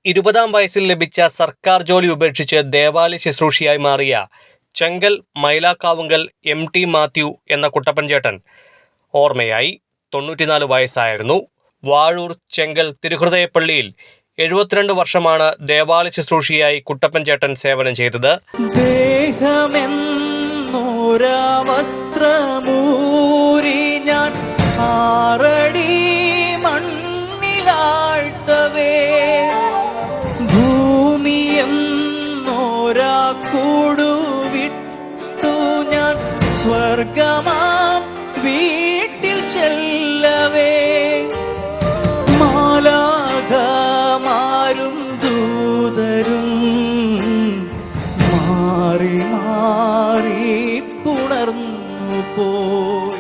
20-ാം വയസ്സിൽ ലഭിച്ച സർക്കാർ ജോലി ഉപേക്ഷിച്ച് ദേവാലയ ശുശ്രൂഷയായി മാറിയ ചെങ്കൽ മൈലാക്കാവുങ്കൽ MT മാത്യു എന്ന കുട്ടപ്പൻ ചേട്ടൻ ഓർമ്മയായി. 94 വയസ്സായിരുന്നു. വാഴൂർ ചെങ്കൽ തിരുഹൃദയപ്പള്ളിയിൽ 72 വർഷമാണ് ദേവാലയ ശുശ്രൂഷയായി കുട്ടപ്പൻ ചേട്ടൻ സേവനം ചെയ്തത്. വസ്ത്രമൂരി ഞാൻ ആറടി മണ്ണിലാഴ്ത്തവേ ഭൂമിയെന്നോരാ കൂടുവിട്ടു ഞാൻ സ്വർഗമാം വീട്ടിൽ ചെല്ലവേ മാലാഖമാരും ദൂതരും മാറി മാറി പുണർന്നു പോയി.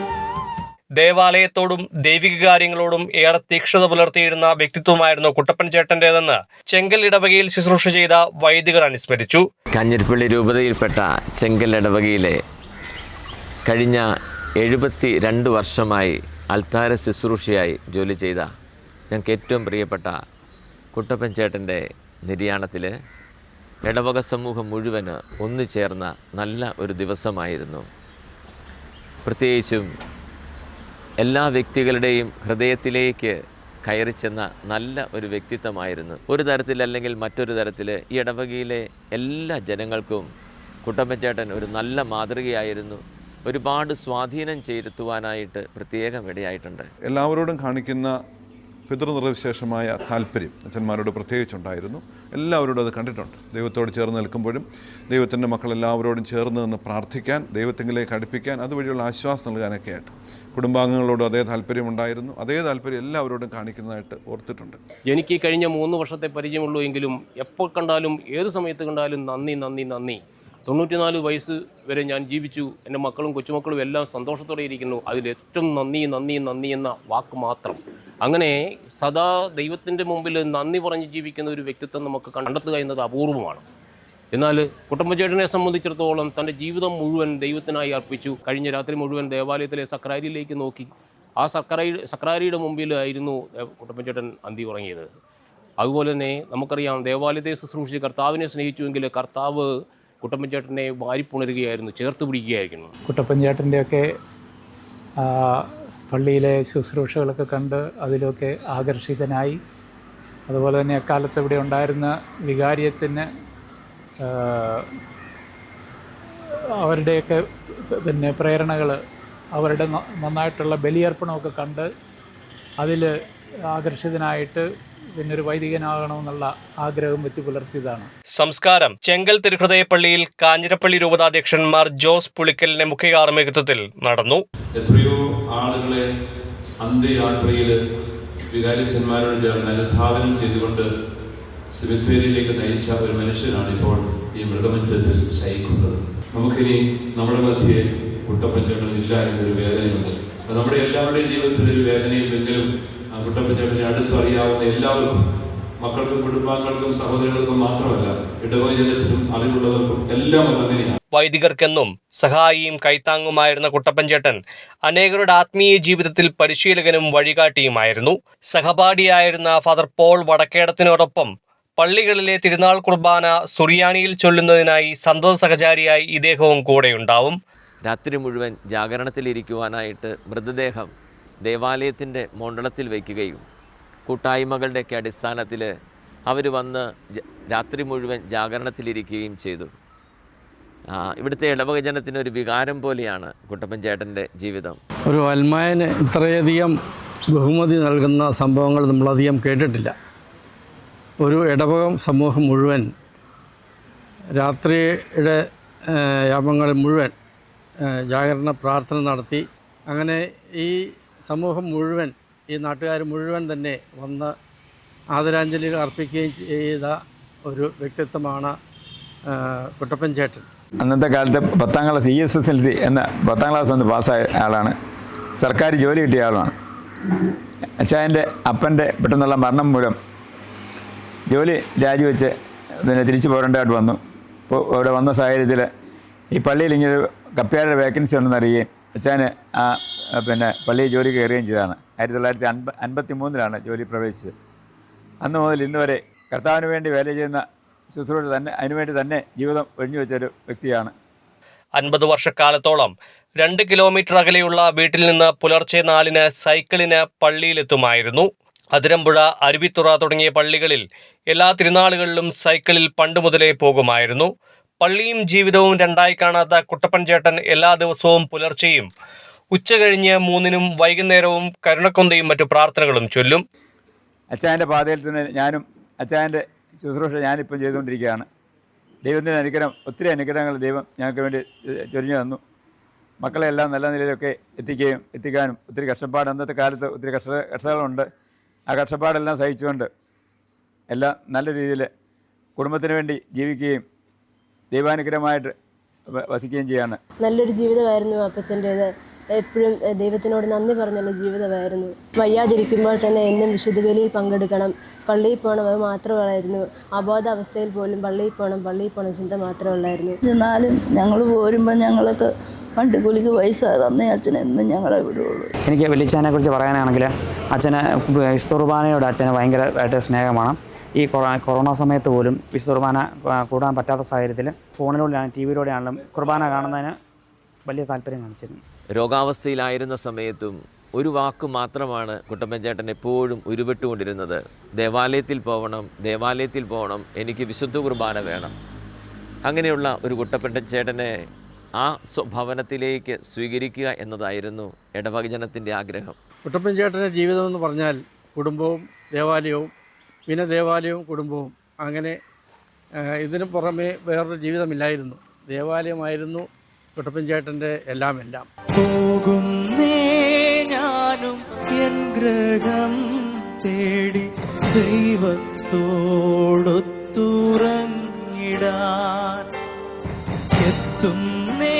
ദേവാലയത്തോടും ദൈവിക കാര്യങ്ങളോടും ഏറെ തീക്ഷ്ണത പുലർത്തിയിരുന്ന വ്യക്തിത്വമായിരുന്നു കുട്ടപ്പൻ ചേട്ടൻ്റെതെന്ന് ചെങ്കൽ ഇടവകയിൽ ശുശ്രൂഷ ചെയ്ത വൈദികർ അനുസ്മരിച്ചു. കാഞ്ഞിരപ്പള്ളി രൂപതയിൽപ്പെട്ട ചെങ്കൽ ഇടവകയിലെ കഴിഞ്ഞ 72 വർഷമായി അൾത്താര ശുശ്രൂഷയായി ജോലി ചെയ്ത ഞങ്ങൾക്ക് ഏറ്റവും പ്രിയപ്പെട്ട കുട്ടപ്പൻ ചേട്ടൻ്റെ നിര്യാണത്തിൽ ഇടവക സമൂഹം മുഴുവന് ഒന്നുചേർന്ന നല്ല ഒരു ദിവസമായിരുന്നു. പ്രത്യേകിച്ചും എല്ലാ വ്യക്തികളുടെയും ഹൃദയത്തിലേക്ക് കയറിച്ചെന്ന നല്ല ഒരു വ്യക്തിത്വമായിരുന്നു. ഒരു തരത്തിലല്ലെങ്കിൽ മറ്റൊരു തരത്തിൽ ഈ ഇടവകയിലെ എല്ലാ ജനങ്ങൾക്കും കുട്ടപ്പൻ ചേട്ടൻ ഒരു നല്ല മാതൃകയായിരുന്നു. ഒരുപാട് സ്വാധീനം ചെലുത്തുവാനായിട്ട് പ്രത്യേകം ഇടയായിട്ടുണ്ട്. എല്ലാവരോടും കാണിക്കുന്ന പിതൃനിർവിശേഷമായ താല്പര്യം അച്ഛന്മാരോട് പ്രത്യേകിച്ചുണ്ടായിരുന്നു. എല്ലാവരോടും അത് കണ്ടിട്ടുണ്ട്. ദൈവത്തോട് ചേർന്ന് നിൽക്കുമ്പോഴും ദൈവത്തിൻ്റെ മക്കളെല്ലാവരോടും ചേർന്ന് നിന്ന് പ്രാർത്ഥിക്കാൻ, ദൈവത്തിങ്കിലേക്ക് അടുപ്പിക്കാൻ, അതുവഴിയുള്ള ആശ്വാസം നൽകാനൊക്കെ ആയിട്ട് കുടുംബാംഗങ്ങളോടും അതേ താല്പര്യമുണ്ടായിരുന്നു. അതേ താല്പര്യം എല്ലാവരോടും കാണിക്കുന്നതായിട്ട് ഓർത്തിട്ടുണ്ട്. എനിക്ക് കഴിഞ്ഞ 3 വർഷത്തെ പരിചയമുള്ളൂ എങ്കിലും എപ്പോൾ കണ്ടാലും ഏത് സമയത്ത് കണ്ടാലും നന്ദി നന്ദി നന്ദി. 94 വയസ്സ് വരെ ഞാൻ ജീവിച്ചു. എൻ്റെ മക്കളും കൊച്ചുമക്കളും എല്ലാം സന്തോഷത്തോടെ ഇരിക്കുന്നു. അതിലേറ്റവും നന്ദി നന്ദി നന്ദി എന്ന വാക്ക് മാത്രം. അങ്ങനെ സദാ ദൈവത്തിൻ്റെ മുമ്പിൽ നന്ദി പറഞ്ഞ് ജീവിക്കുന്ന ഒരു വ്യക്തിത്വം നമുക്ക് കണ്ടെത്തുക എന്നത് അപൂർവമാണ്. എന്നാൽ കുട്ടപ്പൻ ചേട്ടനെ സംബന്ധിച്ചിടത്തോളം തൻ്റെ ജീവിതം മുഴുവൻ ദൈവത്തിനായി അർപ്പിച്ചു. കഴിഞ്ഞ രാത്രി മുഴുവൻ ദേവാലയത്തിലെ സക്രാരിയിലേക്ക് നോക്കി. ആ സക്രാരിയുടെ മുമ്പിലായിരുന്നു കുട്ടപ്പൻ ചേട്ടൻ അന്തി ഉറങ്ങിയത്. അതുപോലെ തന്നെ നമുക്കറിയാം, ദേവാലയത്തെ ശുശ്രൂഷിച്ച് കർത്താവിനെ സ്നേഹിച്ചുവെങ്കിൽ കർത്താവ് കുട്ടപ്പൻ ചേട്ടനെ വാരിപ്പുണരുകയായിരുന്നു, ചേർത്ത് പിടിക്കുകയായിരുന്നു. കുട്ടപ്പൻ ചേട്ടൻ്റെയൊക്കെ പള്ളിയിലെ ശുശ്രൂഷകളൊക്കെ കണ്ട് അതിലൊക്കെ ആകർഷിതനായി. അതുപോലെ തന്നെ അക്കാലത്ത് ഇവിടെ ഉണ്ടായിരുന്ന വികാരിയത്തിന് അവരുടെയൊക്കെ പ്രേരണകൾ, അവരുടെ നന്നായിട്ടുള്ള ബലിയർപ്പണമൊക്കെ കണ്ട് അതിൽ ആകർഷിതനായിട്ട് ഒരു വൈദികനാകണമെന്നുള്ള ആഗ്രഹം വെച്ച് പുലർത്തിയതാണ്. സംസ്കാരം ചെങ്കൽ തിരുഹൃദയപ്പള്ളിയിൽ കാഞ്ഞിരപ്പള്ളി രൂപതാധ്യക്ഷന്മാർ ജോസ് പുളിക്കലിന്റെ മുഖ്യ കാർമ്മികത്വത്തിൽ നടന്നു. എത്രയോ ആളുകളെ അന്ത്യയാത്രയിൽ വികാരിച്ചന്മാരോട് ചേർന്ന് അനുധാവനം ചെയ്തുകൊണ്ട് സെമിത്തേരിയിലേക്ക് നയിച്ച ഒരു മനുഷ്യനാണ് ഇപ്പോൾ ഈ മൃഗമഞ്ചത്തിൽ ശയിക്കുന്നത്. നമുക്കിനി നമ്മുടെ മധ്യേ കുട്ടപ്പൻ ചേട്ടൻ ഇല്ല എന്നൊരു വേദനയുണ്ട്. നമ്മുടെ എല്ലാവരുടെയും ജീവിതത്തിൽ ഒരു വേദനയുണ്ടെങ്കിലും കുട്ടപ്പൻ ചേട്ടനെ അടുത്തറിയാവുന്ന എല്ലാവർക്കും, മക്കൾക്കും കുടുംബാംഗങ്ങൾക്കും സഹോദരങ്ങൾക്കും മാത്രമല്ല, ഇടവക ജനത്തിനും അറിവുള്ളവർക്കും എല്ലാം അങ്ങനെയാണ്. വൈദികർക്കെന്നും സഹായിയും കൈത്താങ്ങുമായിരുന്ന കുട്ടപ്പൻ ചേട്ടൻ അനേകരുടെ ആത്മീയ ജീവിതത്തിൽ പരിശീലകനും വഴികാട്ടിയുമായിരുന്നു. സഹപാഠിയായിരുന്ന ഫാദർ പോൾ വടക്കേടത്തിനോടൊപ്പം പള്ളികളിലെ തിരുനാൾ കുർബാന സുറിയാനിയിൽ ചൊല്ലുന്നതിനായി സന്തത സഹചാരിയായി ഇദ്ദേഹവും കൂടെയുണ്ടാവും. രാത്രി മുഴുവൻ ജാഗരണത്തിലിരിക്കുവാനായിട്ട് മൃതദേഹം ദേവാലയത്തിൻ്റെ മണ്ഡലത്തിൽ വയ്ക്കുകയും കൂട്ടായ്മകളുടെയൊക്കെ അടിസ്ഥാനത്തിൽ അവർ വന്ന് രാത്രി മുഴുവൻ ജാഗരണത്തിലിരിക്കുകയും ചെയ്തു. ഇവിടുത്തെ ഇടവക ജനത്തിനൊരു വികാരം പോലെയാണ് കുട്ടപ്പൻ ചേട്ടൻ്റെ ജീവിതം. ഒരു അൽമായന് ഇത്രയധികം ബഹുമതി നൽകുന്ന സംഭവങ്ങൾ നമ്മളധികം കേട്ടിട്ടില്ല. ഒരു ഇടവകം സമൂഹം മുഴുവൻ രാത്രിയുടെ യാമങ്ങളിൽ മുഴുവൻ ജാഗരണ പ്രാർത്ഥന നടത്തി. അങ്ങനെ ഈ സമൂഹം മുഴുവൻ, ഈ നാട്ടുകാർ മുഴുവൻ തന്നെ വന്ന് ആദരാഞ്ജലികൾ അർപ്പിക്കുകയും ചെയ്ത ഒരു വ്യക്തിത്വമാണ് കുട്ടപ്പൻ ചേട്ടൻ. അന്നത്തെ കാലത്ത് 10ാം ക്ലാസ് ESSLC എന്ന 10ാം ക്ലാസ് ഒന്ന് പാസ്സായ ആളാണ്. സർക്കാർ ജോലി കിട്ടിയ ആളാണ്. അച്ചായൻ്റെ അപ്പൻ്റെ പെട്ടെന്നുള്ള മരണം മൂലം ജോലി രാജിവെച്ച് തിരിച്ചു പോരേണ്ടതായിട്ട് വന്നു. അപ്പോൾ ഇവിടെ വന്ന സാഹചര്യത്തിൽ ഈ പള്ളിയിൽ ഇങ്ങനെ കപ്പ്യാരുടെ വേക്കൻസി ഉണ്ടെന്ന് അറിയുകയും അച്ചാന് പള്ളിയിൽ ജോലി കയറുകയും ചെയ്തതാണ്. 1953 ജോലി പ്രവേശിച്ചത്. അന്ന് മുതൽ ഇന്ന് വരെ കർത്താവിന് വേണ്ടി വേല ചെയ്യുന്ന ശുശ്രൂഷ തന്നെ അതിനുവേണ്ടി തന്നെ ജീവിതം ഒഴിഞ്ഞു വെച്ചൊരു വ്യക്തിയാണ്. 50 വർഷക്കാലത്തോളം 2 കിലോമീറ്റർ അകലെയുള്ള വീട്ടിൽ നിന്ന് പുലർച്ചെ 4-ന് സൈക്കിളിന് പള്ളിയിലെത്തുമായിരുന്നു. അതിരമ്പുഴ, അരുവിത്തുറ തുടങ്ങിയ പള്ളികളിൽ എല്ലാ തിരുനാളുകളിലും സൈക്കിളിൽ പണ്ടുമുതലേ പോകുമായിരുന്നു. പള്ളിയും ജീവിതവും രണ്ടായി കാണാത്ത കുട്ടപ്പൻ ചേട്ടൻ എല്ലാ ദിവസവും പുലർച്ചെയും ഉച്ചകഴിഞ്ഞ് 3-നും വൈകുന്നേരവും കരുണക്കൊന്തയും മറ്റു പ്രാർത്ഥനകളും ചൊല്ലും. അച്ചായൻ്റെ പാതയിൽ തന്നെ ഞാനും അച്ചായൻ്റെ ശുശ്രൂഷ ഞാനിപ്പം ചെയ്തുകൊണ്ടിരിക്കുകയാണ്. ദൈവത്തിൻ്റെ അനുഗ്രഹം, ഒത്തിരി അനുഗ്രഹങ്ങൾ ദൈവം ഞങ്ങൾക്ക് വേണ്ടി ചൊരിഞ്ഞു തന്നു. മക്കളെല്ലാം നല്ല നിലയിലൊക്കെ എത്തിക്കാനും ഒത്തിരി കഷ്ടപ്പാട്, അന്നത്തെ കാലത്ത് ഒത്തിരി കഷ്ടതകളുണ്ട്. ആ കഷ്ടപ്പാടെല്ലാം സഹിച്ചുകൊണ്ട് എല്ലാം നല്ല രീതിയിൽ കുടുംബത്തിന് വേണ്ടി ജീവിക്കുകയും ദൈവാനുഗ്രഹമായിട്ട് വസിക്കുകയും ചെയ്യാണ്. നല്ലൊരു ജീവിതമായിരുന്നു അപ്പച്ചൻ്റേത്. എപ്പോഴും ദൈവത്തിനോട് നന്ദി പറഞ്ഞുള്ള ജീവിതമായിരുന്നു. വയ്യാതിരിക്കുമ്പോൾ തന്നെ എന്നും വിശുദ്ധ ബലിയിൽ പങ്കെടുക്കണം, പള്ളിയിൽ പോകണം, അത് മാത്രമായിരുന്നു. അബോധാവസ്ഥയിൽ പോലും പള്ളിയിൽ പോകണം ചിന്ത മാത്രമേ ഉള്ളായിരുന്നു. എന്നാലും ഞങ്ങൾ പോരുമ്പോൾ ഞങ്ങൾക്ക് വണ്ടിക്കൂലിക്ക് പൈസ തന്നേ അച്ഛൻ എന്നും ഞങ്ങളെ വിടുകയുള്ളൂ. എനിക്ക് വലിയച്ഛനെ കുറിച്ച് പറയാനാണെങ്കിൽ അച്ഛന് വിശുദ്ധ കുർബാനയോട് അച്ഛന് ഭയങ്കരമായിട്ട് സ്നേഹമാണ്. ഈ കൊറോണ സമയത്ത് പോലും വിശുദ്ധ കുർബാന കൂടാൻ പറ്റാത്ത സാഹചര്യത്തിൽ ഫോണിലൂടെയാണ് TV യിലൂടെയാണെങ്കിലും കുർബാന കാണുന്നതിന് വലിയ താല്പര്യം കാണിച്ചിരുന്നു. രോഗാവസ്ഥയിലായിരുന്ന സമയത്തും ഒരു വാക്ക് മാത്രമാണ് കുട്ടപ്പൻ ചേട്ടൻ എപ്പോഴും ഉരുവിട്ടുകൊണ്ടിരുന്നത്: ദേവാലയത്തിൽ പോകണം, എനിക്ക് വിശുദ്ധ കുർബാന വേണം. അങ്ങനെയുള്ള ഒരു കുട്ടപ്പൻ ചേട്ടനെ ആ ഭവനത്തിലേക്ക് സ്വീകരിക്കുക എന്നതായിരുന്നു ഇടവക ജനത്തിൻ്റെ ആഗ്രഹം. കുട്ടപ്പൻ ചേട്ടൻ്റെ ജീവിതമെന്ന് പറഞ്ഞാൽ കുടുംബവും ദേവാലയവും, പിന്നെ ദേവാലയവും കുടുംബവും, അങ്ങനെ ഇതിനു പുറമെ വേറൊരു ജീവിതമില്ലായിരുന്നു. ദേവാലയമായിരുന്നു കുട്ടപ്പൻ ചേട്ടൻ്റെ എല്ലാം. പോകുന്നേ ഞാനും എൻ ഗ്രഹം തേടി ദൈവത്തോടൊത്തുറങ്ങിടാൻ. എത്തുന്നേ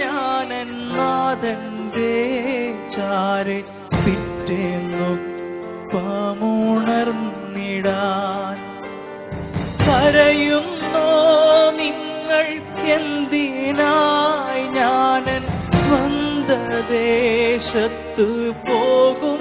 ഞാനെൻ നാഥന്റെ ചാരെ പിറ്റേന്നൊപ്പമുണർന്നിടാൻ. കരയുന്നോ നിങ്ങൾ എന്തിനായി? ഞാനൻ സ്വന്ത ദേശത്ത് പോകും